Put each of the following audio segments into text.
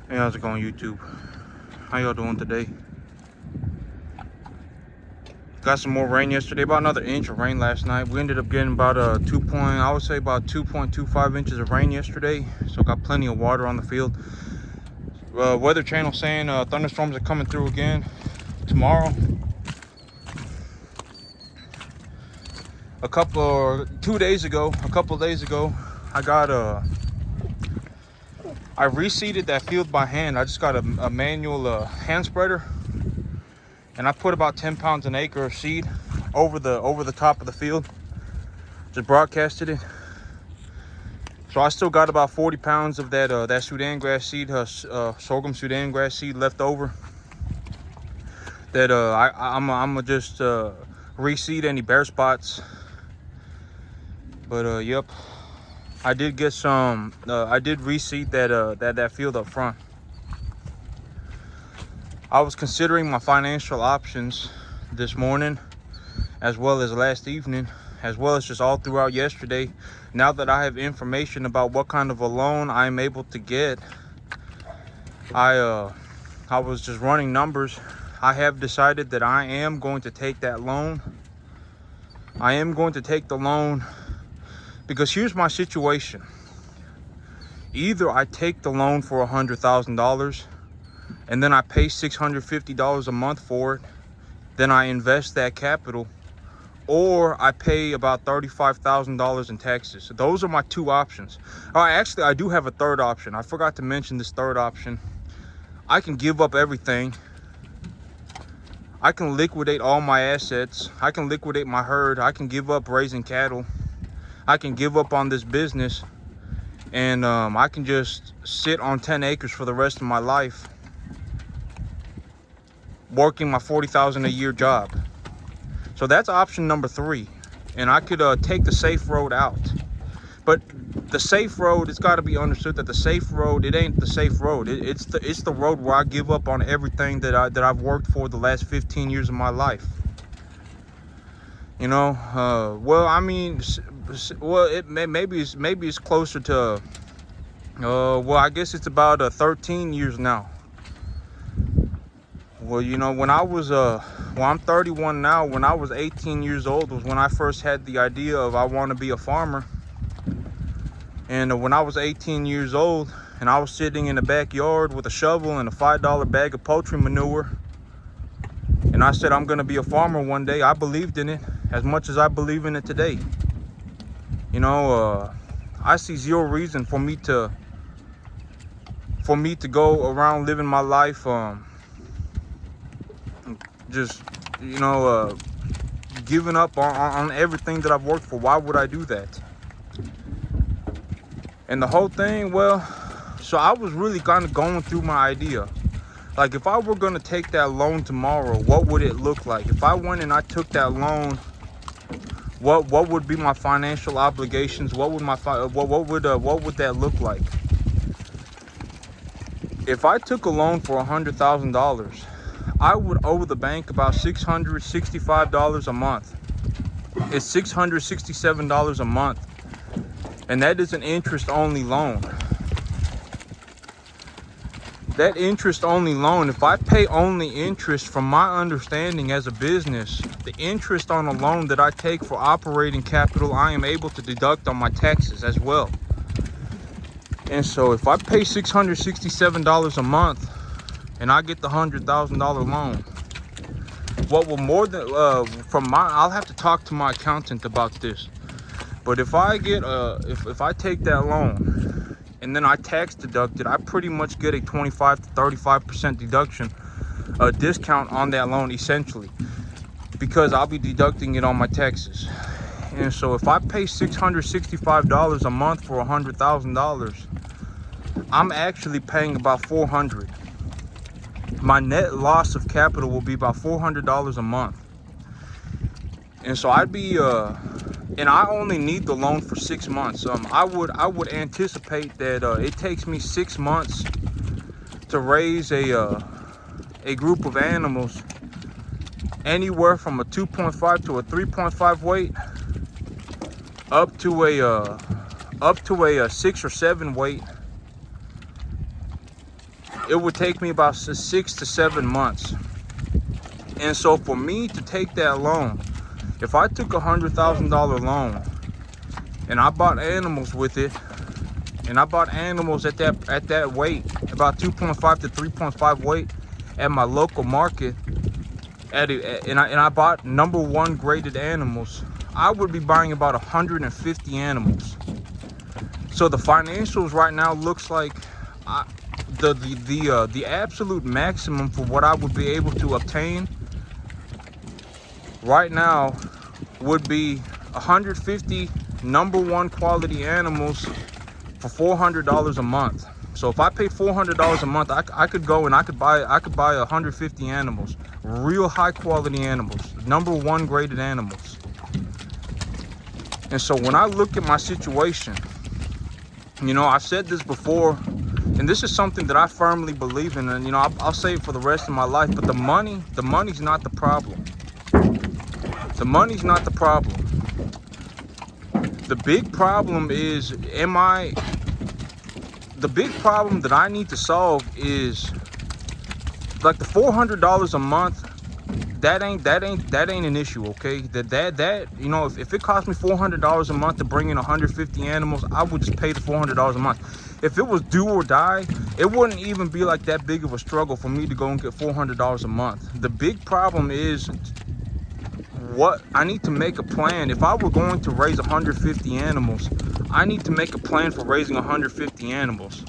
Hey, how's it going, YouTube? How y'all doing today? Got some more rain yesterday, about another inch of rain last night. We ended up getting about I would say about 2.25 inches of rain yesterday. So got plenty of water on the field. Weather Channel saying thunderstorms are coming through again tomorrow. A couple days ago, I reseeded that field by hand. I just got a manual hand spreader, and I put about 10 pounds an acre of seed over the top of the field. Just broadcasted it. So I still got about 40 pounds of that Sudan grass seed, sorghum Sudan grass seed left over. That I'm gonna just reseed any bare spots. But yep, I did get some. I did reseed that field up front. I was considering my financial options this morning, as well as last evening, as well as just all throughout yesterday. Now that I have information about what kind of a loan I'm able to get, I was just running numbers. I have decided that I am going to take that loan. I am going to take the loan because here's my situation. Either I take the loan for $100,000 and then I pay $650 a month for it, then I invest that capital, or I pay about $35,000 in taxes. So those are my two options. Actually, I do have a third option. I forgot to mention this third option. I can give up everything. I can liquidate all my assets. I can liquidate my herd. I can give up raising cattle. I can give up on this business, and I can just sit on 10 acres for the rest of my life, working my $40,000 a year job. So that's option number 3, and I could take the safe road out. But the safe road, it's got to be understood that the safe road, it ain't the safe road. It's the road where I give up on everything that I've worked for the last 15 years of my life. You know, well, I mean, well, maybe it's closer to, well, I guess it's about 13 years now. Well, you know, when I was well, I'm 31 now. When I was 18 years old was when I first had the idea of I want to be a farmer. And when I was 18 years old and I was sitting in the backyard with a shovel and a $5 bag of poultry manure, and I said I'm going to be a farmer one day, I believed in it as much as I believe in it today. You know, I see zero reason for me to go around living my life just, you know, giving up on everything that I've worked for. Why would I do that? And the whole thing, well, so I was really kind of going through my idea. Like, if I were going to take that loan tomorrow, what would it look like? If I went and I took that loan, what would be my financial obligations? What would what would that look like? If I took a loan for $100,000, I would owe the bank about $665 a month. It's $667 a month. And that is an interest-only loan. That interest-only loan, if I pay only interest, from my understanding as a business, the interest on a loan that I take for operating capital, I am able to deduct on my taxes as well. And so if I pay $667 a month and I get the $100,000 loan, what will more than, I'll have to talk to my accountant about this. But if I get if I take that loan and then I tax deduct it, I pretty much get a 25 to 35% deduction, a discount on that loan, essentially, because I'll be deducting it on my taxes. And so if I pay $665 a month for $100,000, I'm actually paying about $400. My net loss of capital will be about $400 a month. And so I'd be and I only need the loan for 6 months. I would anticipate that it takes me 6 months to raise a group of animals, anywhere from a 2.5 to a 3.5 weight, up to a 6 or 7 weight. it would take me about 6 to 7 months. And so for me to take that loan, if I took a $100,000 loan and I bought animals with it, and I bought animals at that weight, about 2.5 to 3.5 weight at my local market, and I bought #1 graded animals, I would be buying about 150 animals. So the financials right now looks like the absolute maximum for what I would be able to obtain right now would be 150 #1 quality animals for $400 a month. So if I paid $400 a month, I could go and I could buy 150 animals, real high quality animals, #1 graded animals. And so when I look at my situation, you know, I've said this before, and this is something that I firmly believe in, and you know, I'll say it for the rest of my life, but the money's not the problem. The money's not the problem. The big problem is, the big problem that I need to solve is like the $400 a month. That ain't an issue, okay? That you know, if it cost me $400 a month to bring in 150 animals, I would just pay the $400 a month. If it was do or die, it wouldn't even be like that big of a struggle for me to go and get $400 a month. The big problem is what I need to make a plan. If I were going to raise 150 animals, I need to make a plan for raising 150 animals.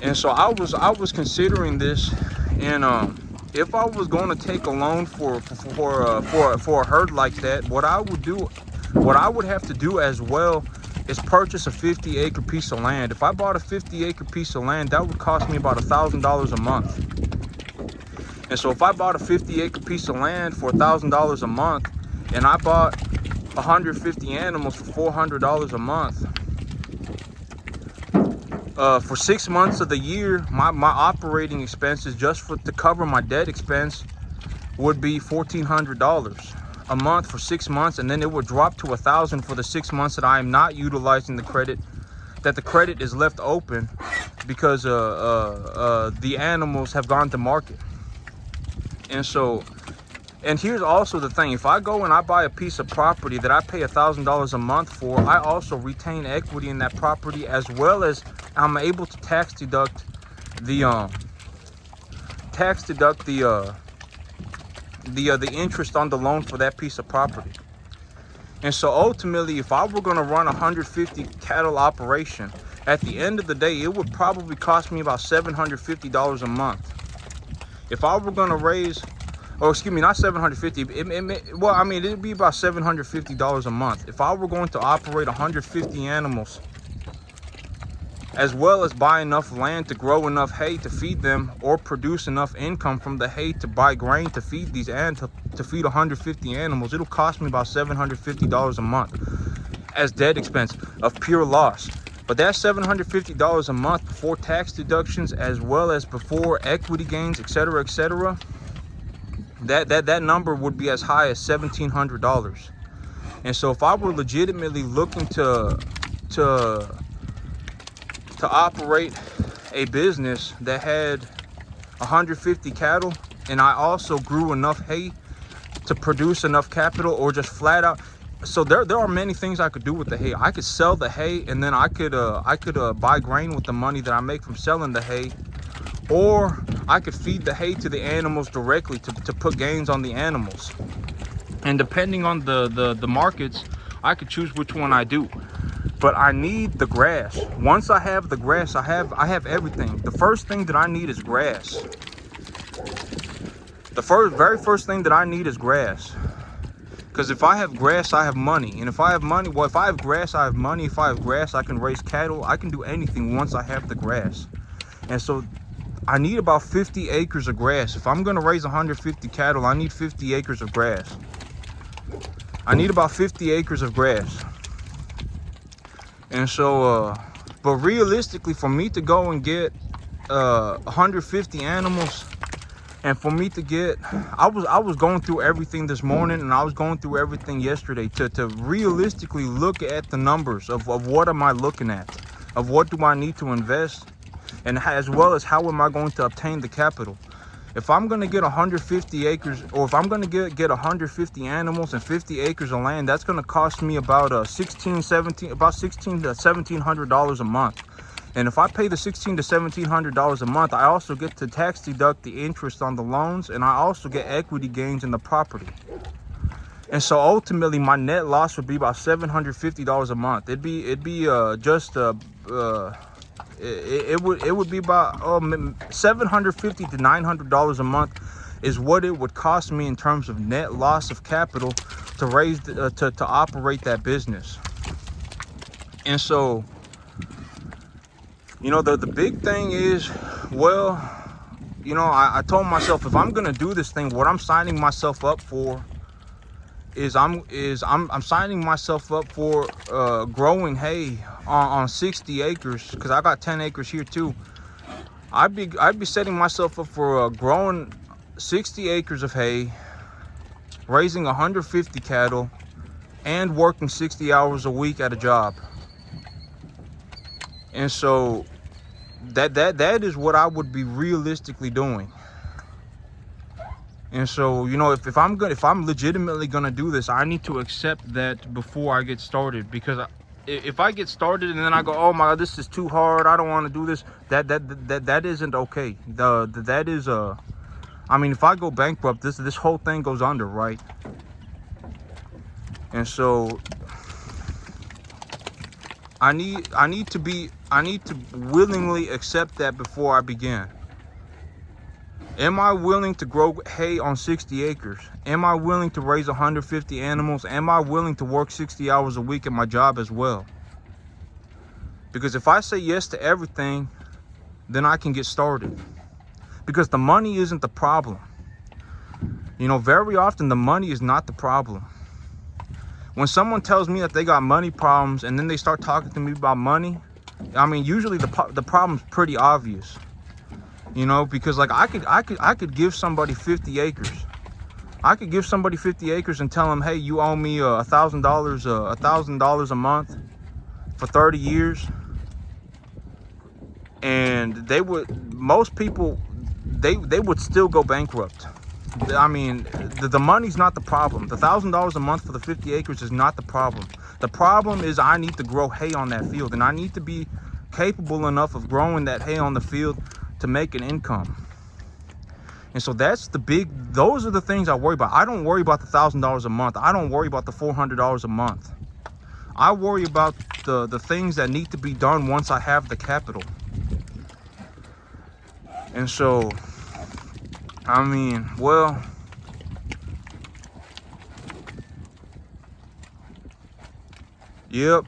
And so I was considering this, and if I was going to take a loan for a herd like that, what I would have to do as well is purchase a 50-acre piece of land. If I bought a 50-acre piece of land, that would cost me about $1,000 a month. And so if I bought a 50-acre piece of land for $1,000 a month, and I bought 150 animals for $400 a month, for 6 months of the year, my operating expenses just to cover my debt expense would be $1,400 a month for 6 months, and then it would drop to $1,000 for the 6 months that I am not utilizing the credit, that the credit is left open because the animals have gone to market. And so, and here's also the thing: if I go and I buy a piece of property that I pay $1,000 a month for, I also retain equity in that property, as well as I'm able to tax deduct the interest on the loan for that piece of property. And so ultimately, if I were going to run a 150 cattle operation, at the end of the day, it would probably cost me about $750 a month. If I were going to raise, or excuse me, not 750, well, I mean, it'd be about $750 a month. If I were going to operate 150 animals, as well as buy enough land to grow enough hay to feed them, or produce enough income from the hay to buy grain to feed these and to feed 150 animals, it'll cost me about $750 a month as debt expense of pure loss. But that's $750 a month before tax deductions, as well as before equity gains, etc., etc. That number would be as high as $1,700. And so if I were legitimately looking to operate a business that had 150 cattle, and I also grew enough hay to produce enough capital, or just flat out, so there are many things I could do with the hay. I could sell the hay, and then I could buy grain with the money that I make from selling the hay, or I could feed the hay to the animals directly to put gains on the animals. And depending on the markets, I could choose which one I do. But I need the grass. Once I have the grass, I have everything. The first thing that I need is grass. The very first thing that I need is grass. Because if I have grass, I have money. And if I have money, well, if I have grass, I have money. If I have grass, I can raise cattle. I can do anything once I have the grass. And so I need about 50 acres of grass. If I'm going to raise 150 cattle, I need 50 acres of grass. I need about 50 acres of grass. And so, but realistically, for me to go and get 150 animals, and for me to get, I was going through everything this morning, and I was going through everything yesterday to realistically look at the numbers of what am I looking at, of what do I need to invest. And as well as how am I going to obtain the capital? If I'm going to get 150 acres, or if I'm going to get 150 animals and 50 acres of land, that's going to cost me about $16 to $1,700 a month. And if I pay the $1,600 to $1,700 a month, I also get to tax deduct the interest on the loans, and I also get equity gains in the property. And so ultimately, my net loss would be about $750 a month. It would be about $750 to $900 a month is what it would cost me in terms of net loss of capital to raise to operate that business. And so, you know, the big thing is, well, you know, I told myself, if I'm gonna do this thing, what I'm signing myself up for is I'm signing myself up for growing hay on 60 acres, because I got 10 acres here too. I'd be setting myself up for growing 60 acres of hay, raising 150 cattle, and working 60 hours a week at a job. And so that is what I would be realistically doing. And so, you know, if I'm legitimately gonna do this, I need to accept that before I get started. Because if I get started and then I go, oh my God, this is too hard, I don't want to do this, that isn't okay. That is I mean, if I go bankrupt, this whole thing goes under, right? And so I need to willingly accept that before I begin. Am I willing to grow hay on 60 acres? Am I willing to raise 150 animals? Am I willing to work 60 hours a week at my job as well? Because if I say yes to everything, then I can get started. Because the money isn't the problem. You know, very often the money is not the problem. When someone tells me that they got money problems and then they start talking to me about money, I mean, usually the problem's pretty obvious. You know, because like I could give somebody 50 acres. I could give somebody 50 acres and tell them, hey, you owe me $1,000 a month for 30 years. And most people would still go bankrupt. I mean, the money's not the problem. The $1,000 a month for the 50 acres is not the problem. The problem is I need to grow hay on that field, and I need to be capable enough of growing that hay on the field to make an income. And so those are the things I worry about. I don't worry about the $1,000 a month. I don't worry about the $400 a month. I worry about the things that need to be done once I have the capital. And so, I mean, well, yep.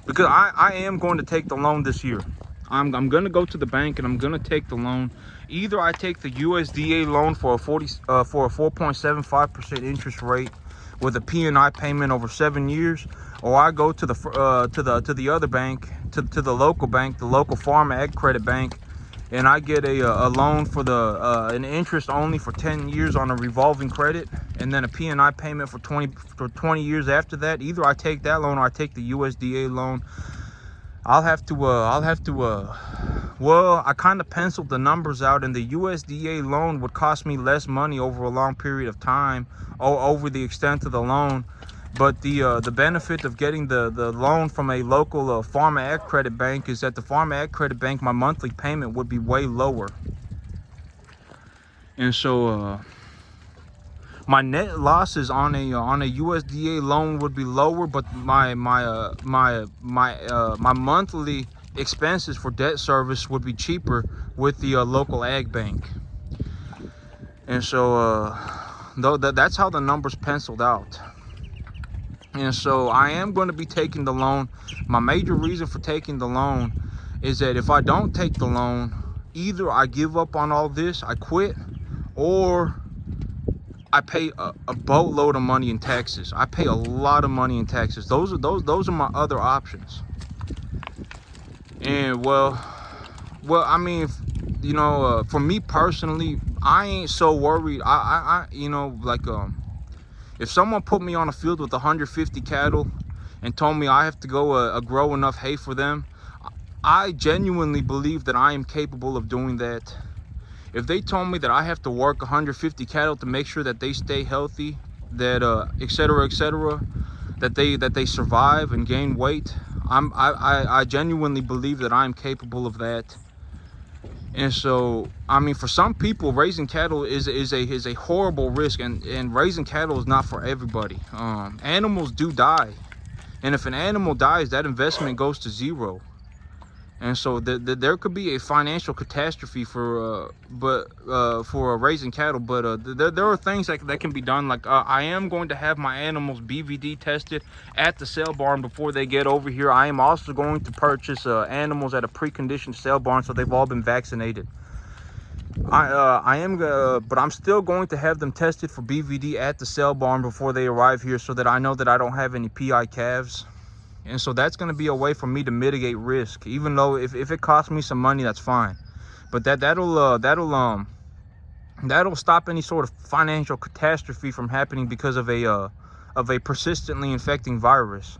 Because I am going to take the loan this year. I'm going to go to the bank and I'm going to take the loan. Either I take the USDA loan for a 4.75% interest rate with a P&I payment over 7 years, or I go to the other bank, to the local bank, the local Farm Ag Credit Bank, and I get a loan for an interest only for 10 years on a revolving credit, and then a P&I payment for 20 years after that. Either I take that loan or I take the USDA loan. I kind of penciled the numbers out, and the USDA loan would cost me less money over a long period of time, over the extent of the loan. But the benefit of getting the loan from a local Farm Ag Credit Bank is that the Farm Ag Credit Bank, my monthly payment would be way lower. And so my net losses on a USDA loan would be lower, but my monthly expenses for debt service would be cheaper with the local ag bank. And so that's how the numbers penciled out. And so I am going to be taking the loan. My major reason for taking the loan is that if I don't take the loan, either I give up on all this, I quit, or I pay a boatload of money in taxes. I pay a lot of money in taxes. Those are my other options. And well, I mean, you know, for me personally, I ain't so worried. I you know, like if someone put me on a field with 150 cattle and told me I have to go grow enough hay for them, I genuinely believe that I am capable of doing that. If they told me that I have to work 150 cattle to make sure that they stay healthy, that etc., that they survive and gain weight, I genuinely believe that I'm capable of that. And so, I mean, for some people, raising cattle is a horrible risk, and raising cattle is not for everybody. Animals do die, and if an animal dies, that investment goes to zero. And so there could be a financial catastrophe for raising cattle, but there are things that can be done. Like I am going to have my animals BVD tested at the sale barn before they get over here. I am also going to purchase animals at a preconditioned sale barn, so they've all been vaccinated. But I'm still going to have them tested for BVD at the sale barn before they arrive here, so that I know that I don't have any PI calves. And so that's going to be a way for me to mitigate risk, even though if it costs me some money, that's fine. But that'll stop any sort of financial catastrophe from happening because of a persistently infecting virus.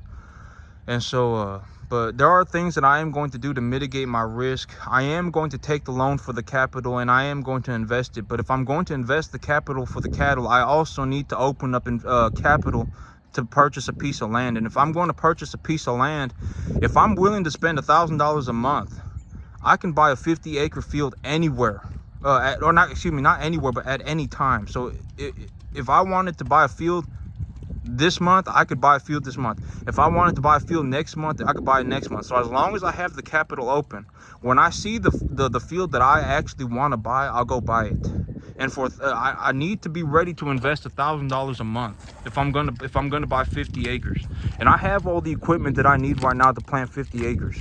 And so but there are things that I am going to do to mitigate my risk. I am going to take the loan for the capital, and I am going to invest it. But if I'm going to invest the capital for the cattle, I also need to open up capital to purchase a piece of land. And if I'm going to purchase a piece of land, if I'm willing to spend $1,000 a month, I can buy a 50-acre field anywhere, not anywhere, but at any time. So if I wanted to buy a field this month, I could buy a field this month. If I wanted to buy a field next month, I could buy it next month. So as long as I have the capital open, when I see the field that I actually want to buy, I'll go buy it. And I need to be ready to invest $1,000 a month if I'm gonna buy 50 acres. And I have all the equipment that I need right now to plant 50 acres.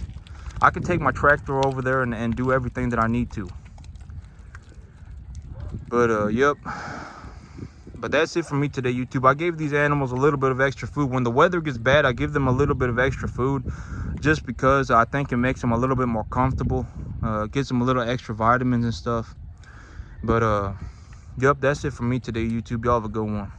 I can take my tractor over there and do everything that I need to. But yep. But that's it for me today, YouTube. I gave these animals a little bit of extra food. When the weather gets bad, I give them a little bit of extra food, just because I think it makes them a little bit more comfortable. Gives them a little extra vitamins and stuff. But yep, that's it for me today, YouTube. Y'all have a good one.